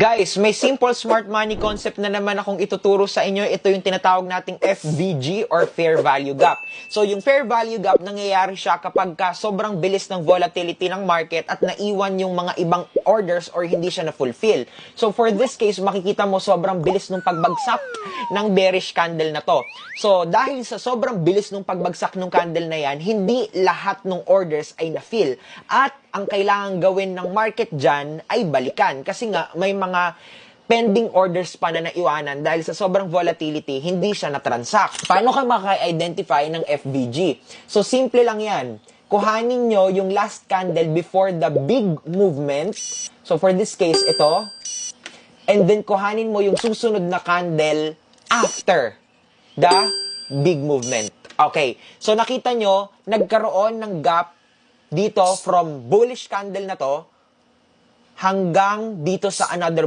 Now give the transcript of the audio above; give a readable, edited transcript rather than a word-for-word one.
Guys, may simple smart money concept na naman akong ituturo sa inyo. Ito yung tinatawag nating FVG or Fair Value Gap. So, yung Fair Value Gap, nangyayari siya kapag sobrang bilis ng volatility ng market at naiwan yung mga ibang orders or hindi siya na-fulfill. So, for this case, makikita mo sobrang bilis ng pagbagsak ng bearish candle na to. So, dahil sa sobrang bilis ng pagbagsak ng candle na yan, hindi lahat ng orders ay na-fill. At ang kailangan gawin ng market dyan ay balikan. Kasi nga, may mga pending orders pa na naiwanan dahil sa sobrang volatility, hindi siya na-transact. Paano ka maka-identify ng FVG? So, simple lang yan. Kuhanin nyo yung last candle before the big movement. So, for this case, ito. And then, kuhanin mo yung susunod na candle after the big movement. Okay. So, nakita nyo, nagkaroon ng gap dito from bullish candle na to hanggang dito sa another